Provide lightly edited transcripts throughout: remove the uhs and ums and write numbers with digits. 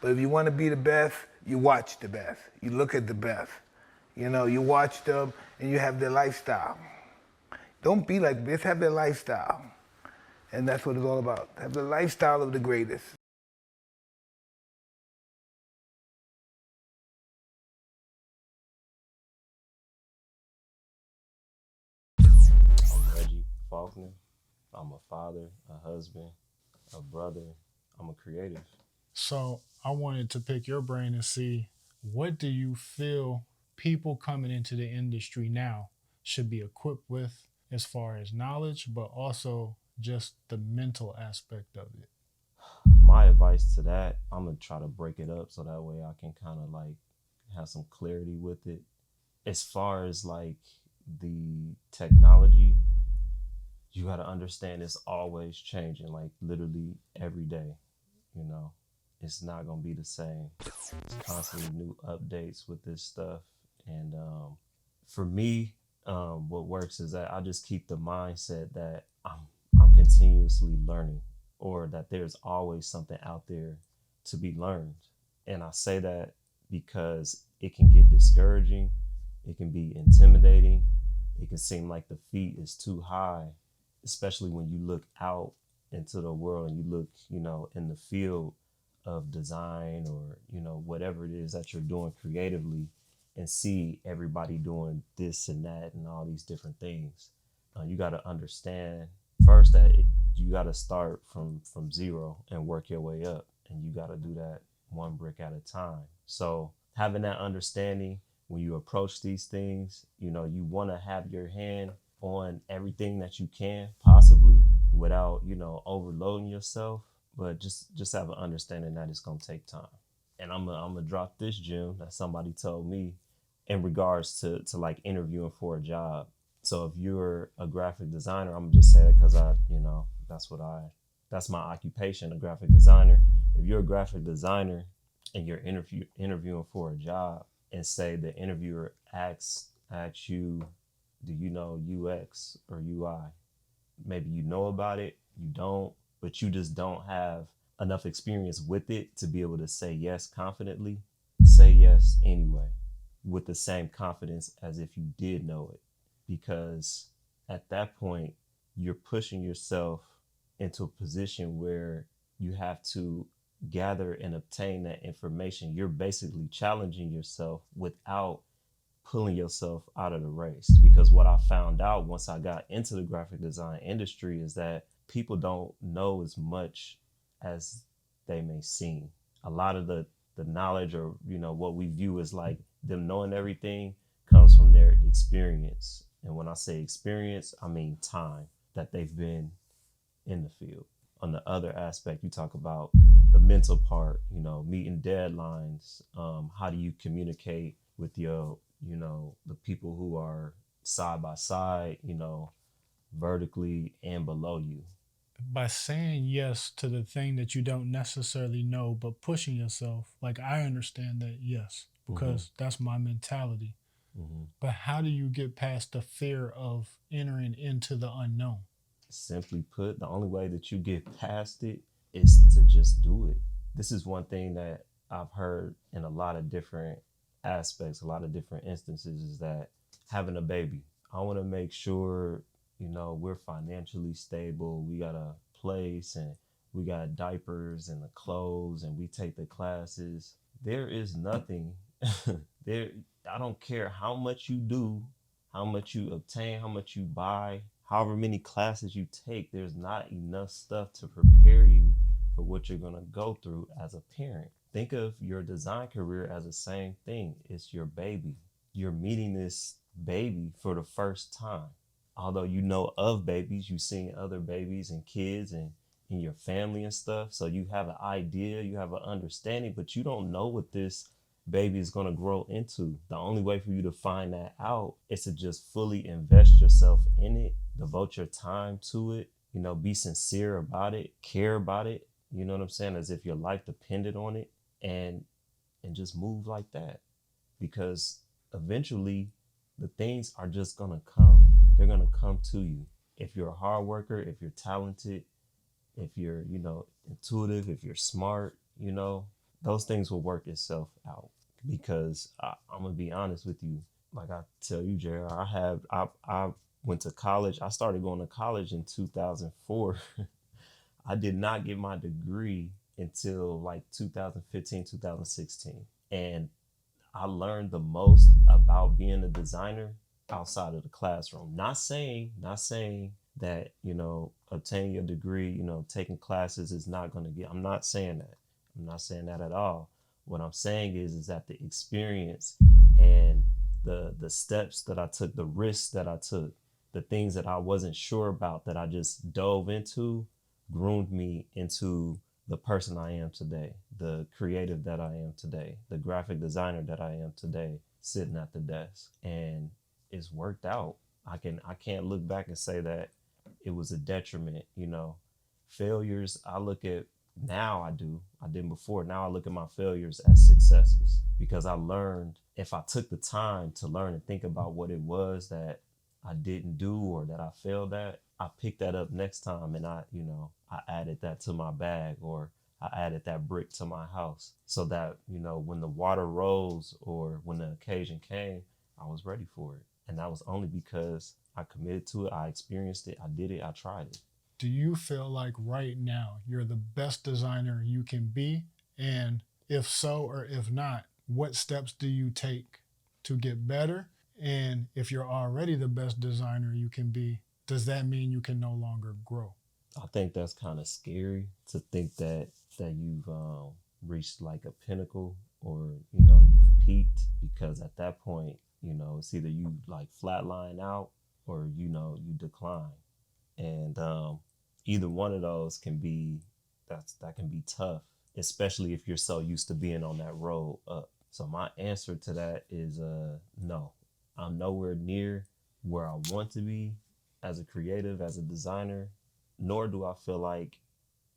But if you want to be the best, you watch the best. You look at the best. You know, you watch them and you have their lifestyle. Don't be like this, have their lifestyle. And that's what it's all about. Have the lifestyle of the greatest. I'm Reggie Faulkner. I'm a father, a husband, a brother. I'm a creative. So I wanted to pick your brain and see what do you feel people coming into the industry now should be equipped with as far as knowledge, but also just the mental aspect of it. My advice to that, I'm gonna try to break it up so that way I can kind of like have some clarity with it. As far as like the technology, you got to understand it's always changing, like literally every day. You know, it's not gonna be the same. It's constantly new updates with this stuff, and for me, what works is that I just keep the mindset that I'm continuously learning, or that there's always something out there to be learned. And I say that because it can get discouraging, it can be intimidating, it can seem like the feat is too high, especially when you look out into the world and you look, in the field of design, or whatever it is that you're doing creatively, and see everybody doing this and that and all these different things. You got to understand first that you got to start from zero and work your way up, and you got to do that one brick at a time. So having that understanding when you approach these things, you want to have your hand on everything that you can possibly without overloading yourself, but just have an understanding that it's going to take time. And I'm gonna drop this gem that somebody told me in regards to like interviewing for a job. So if you're a graphic designer, I'm gonna just say it because that's my occupation, a graphic designer. If you're a graphic designer and you're interviewing for a job, and say the interviewer asks you, do you know UX or UI? Maybe you know about it, you don't, but you just don't have enough experience with it to be able to say yes confidently. Say yes anyway, with the same confidence as if you did know it. Because at that point, you're pushing yourself into a position where you have to gather and obtain that information. You're basically challenging yourself without pulling yourself out of the race. Because what I found out once I got into the graphic design industry is that people don't know as much as they may seem. A lot of the knowledge, or what we view as like them knowing everything, comes from their experience. And when I say experience, I mean time that they've been in the field. On the other aspect, you talk about the mental part, meeting deadlines. How do you communicate with the people who are side by side, vertically and below you? By saying yes to the thing that you don't necessarily know, but pushing yourself, like I understand that, yes, Mm-hmm. because that's my mentality. Mm-hmm. But how do you get past the fear of entering into the unknown? Simply put, the only way that you get past it is to just do it. This is one thing that I've heard in a lot of different aspects, a lot of different instances, is that having a baby, I want to make sure, we're financially stable. We got a place, and we got diapers and the clothes, and we take the classes. There is nothing there. I don't care how much you do, how much you obtain, how much you buy, however many classes you take, there's not enough stuff to prepare you for what you're going to go through as a parent. Think of your design career as the same thing. It's your baby. You're meeting this baby for the first time. Although you know of babies, you've seen other babies and kids and in your family and stuff. So you have an idea, you have an understanding, but you don't know what this baby is going to grow into. The only way for you to find that out is to just fully invest yourself in it, devote your time to it, be sincere about it, care about it, you know what I'm saying, as if your life depended on it, and just move like that. Because eventually the things are just going to come. They're going to come to you. If you're a hard worker, if you're talented, if you're, intuitive, if you're smart, those things will work itself out. Because I'm gonna be honest with you, like I tell you, Jared, I went to college. I started going to college in 2004. I did not get my degree until like 2015, 2016. And I learned the most about being a designer outside of the classroom. Not saying that, obtaining your degree, taking classes is not going to get, I'm not saying that. I'm not saying that at all. What I'm saying is that the experience and the steps that I took, the risks that I took, the things that I wasn't sure about that I just dove into, groomed me into the person I am today, the creative that I am today, the graphic designer that I am today, sitting at the desk. And it's worked out. I can't look back and say that it was a detriment. Failures, I look at now, I didn't before. Now I look at my failures as successes, because I learned, if I took the time to learn and think about what it was that I didn't do or that I failed at, I picked that up next time, and I added that to my bag, or I added that brick to my house, so that, when the water rose or when the occasion came, I was ready for it. And that was only because I committed to it. I experienced it. I did it. I tried it. Do you feel like right now you're the best designer you can be? And if so, or if not, what steps do you take to get better? And if you're already the best designer you can be, does that mean you can no longer grow? I think that's kind of scary to think that you've reached like a pinnacle, or you've peaked, because at that point, it's either you like flatline out, or you decline. And either one of those can be, that can be tough, especially if you're so used to being on that road up. So my answer to that is no. I'm nowhere near where I want to be as a creative, as a designer, nor do I feel like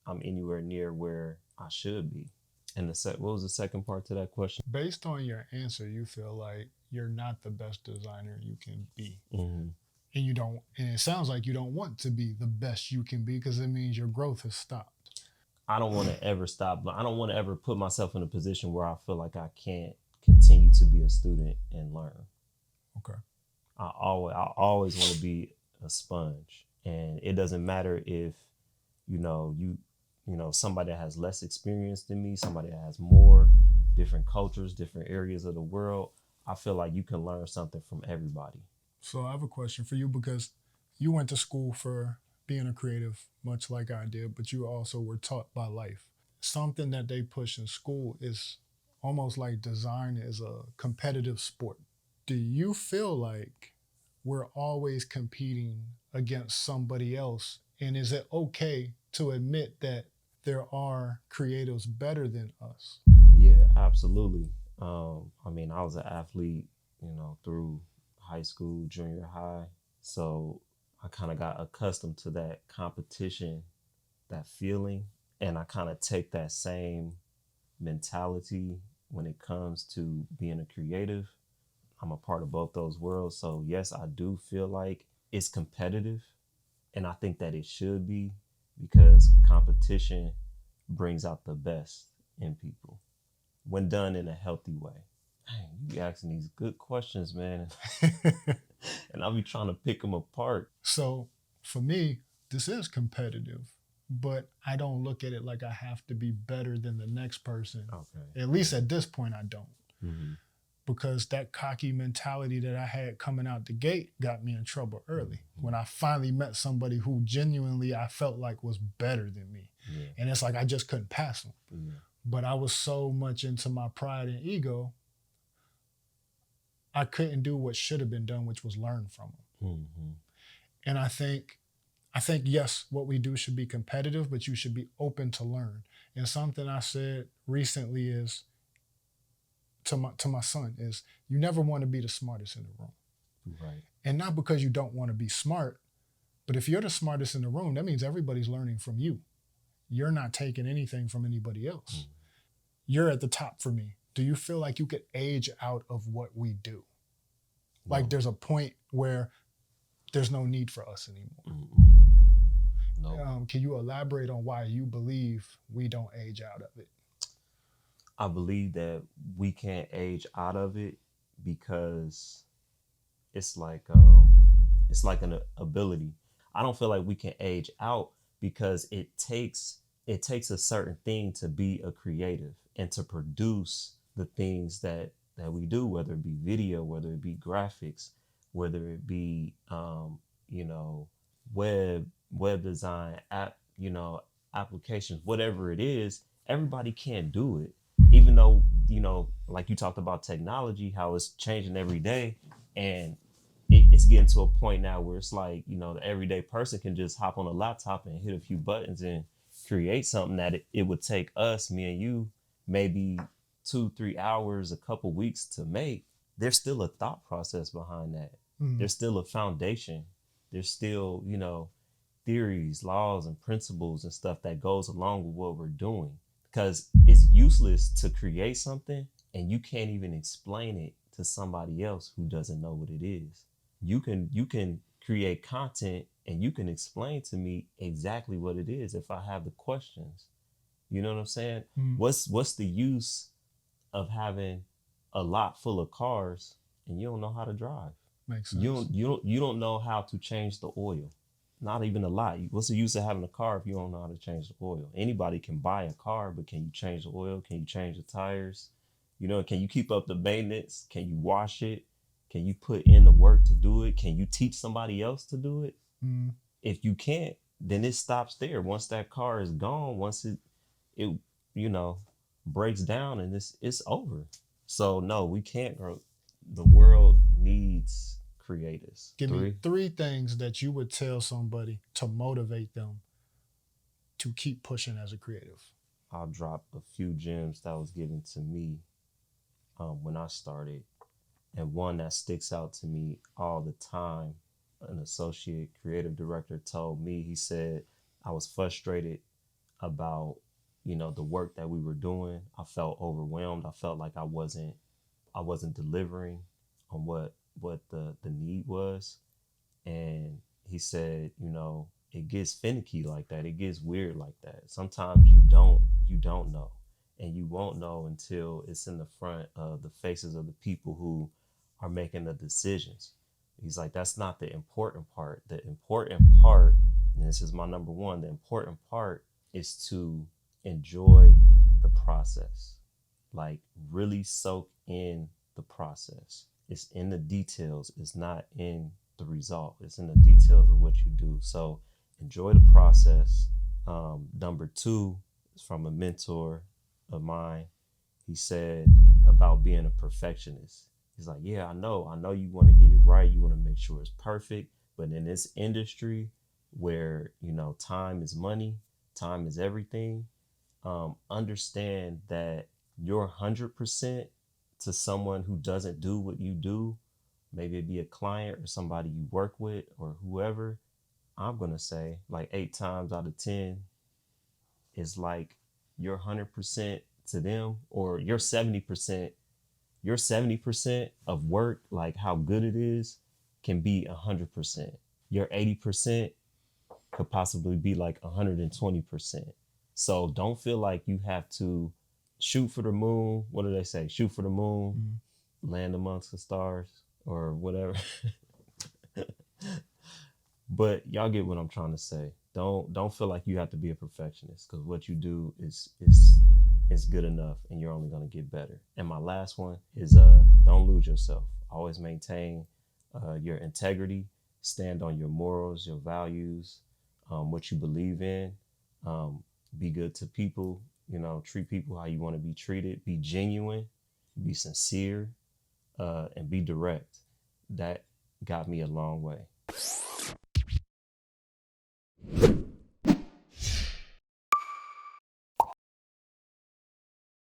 I'm anywhere near where I should be. And what was the second part to that question? Based on your answer, you feel like you're not the best designer you can be. Mm-hmm. And it sounds like you don't want to be the best you can be, because it means your growth has stopped. I don't want to ever stop. I don't want to ever put myself in a position where I feel like I can't continue to be a student and learn. Okay. I always want to be a sponge, and it doesn't matter if somebody that has less experience than me, somebody that has more, different cultures, different areas of the world. I feel like you can learn something from everybody. So I have a question for you, because you went to school for being a creative, much like I did, but you also were taught by life. Something that they push in school is almost like design is a competitive sport. Do you feel like we're always competing against somebody else? And is it okay to admit that there are creatives better than us? Yeah, absolutely. I was an athlete, through high school, junior high. So I kind of got accustomed to that competition, that feeling. And I kind of take that same mentality when it comes to being a creative. I'm a part of both those worlds. So yes, I do feel like it's competitive. And I think that it should be, because competition brings out the best in people when done in a healthy way. Dang, you be asking these good questions, man. And I'll be trying to pick them apart. So for me, this is competitive, but I don't look at it like I have to be better than the next person. Okay. At least at this point, I don't. Mm-hmm. Because that cocky mentality that I had coming out the gate got me in trouble early. Mm-hmm. When I finally met somebody who genuinely I felt like was better than me. Yeah. And it's like I just couldn't pass them. Yeah. But I was so much into my pride and ego, I couldn't do what should have been done, which was learn from them. Mm-hmm. And I think, yes, what we do should be competitive, but you should be open to learn. And something I said recently is, to my son, is you never want to be the smartest in the room. Right. And not because you don't want to be smart, but if you're the smartest in the room, that means everybody's learning from you. You're not taking anything from anybody else. Mm-hmm. You're at the top for me. Do you feel like you could age out of what we do? No. Like there's a point where there's no need for us anymore. Mm-hmm. No. Can you elaborate on why you believe we don't age out of it? I believe that we can't age out of it because it's like an ability. I don't feel like we can age out because it takes a certain thing to be a creative and to produce the things that we do, whether it be video, whether it be graphics, whether it be you know web design, applications, whatever it is. Everybody can't do it, even though like you talked about technology, how it's changing every day, and it's getting to a point now where it's like, the everyday person can just hop on a laptop and hit a few buttons and create something that it would take us, me and you, maybe 2-3 hours, a couple weeks to make. There's still a thought process behind that. Mm. There's still a foundation. There's still, theories, laws, and principles and stuff that goes along with what we're doing. Because it's useless to create something and you can't even explain it to somebody else who doesn't know what it is. You can create content and you can explain to me exactly what it is if I have the questions. You know what I'm saying? Mm. What's the use of having a lot full of cars and you don't know how to drive? Makes sense. You don't know how to change the oil. Not even a lot. What's the use of having a car if you don't know how to change the oil? Anybody can buy a car, but can you change the oil? Can you change the tires? Can you keep up the maintenance? Can you wash it? Can you put in the work to do it? Can you teach somebody else to do it? Mm. If you can't, then it stops there. Once that car is gone, once it breaks down, and it's over. So no, we can't grow. The world needs creators. Give me 3. 3 things that you would tell somebody to motivate them to keep pushing as a creative. I'll drop a few gems that was given to me when I started, and one that sticks out to me all the time. An associate creative director told me, he said, I was frustrated about the work that we were doing. I felt overwhelmed. I felt like I wasn't delivering on what the need was. And he said, it gets finicky like that. It gets weird like that. Sometimes you don't know, and you won't know until it's in the front of the faces of the people who are making the decisions. He's like, that's not the important part. The important part, and this is my number one, the important part is to enjoy the process. Like, really soak in the process. It's in the details. It's not in the result. It's in the details of what you do. So enjoy the process. Number 2 is from a mentor of mine. He said about being a perfectionist. He's like, yeah, I know you want to get it right. You want to make sure it's perfect. But in this industry where, time is money, time is everything, understand that your 100% to someone who doesn't do what you do, maybe it be a client or somebody you work with or whoever, I'm going to say like 8 times out of 10 is like your 100% to them, or your 70%. Your 70% of work, like how good it is, can be 100%. Your 80% could possibly be like 120%. So don't feel like you have to shoot for the moon. What do they say? Shoot for the moon, land amongst the stars, or whatever. But y'all get what I'm trying to say. Don't feel like you have to be a perfectionist, because what you do is good enough, and you're only going to get better. And my last one is don't lose yourself. Always maintain your integrity. Stand on your morals, your values, what you believe in. Be good to people. Treat people how you want to be treated. Be genuine. Be sincere, and be direct. That got me a long way.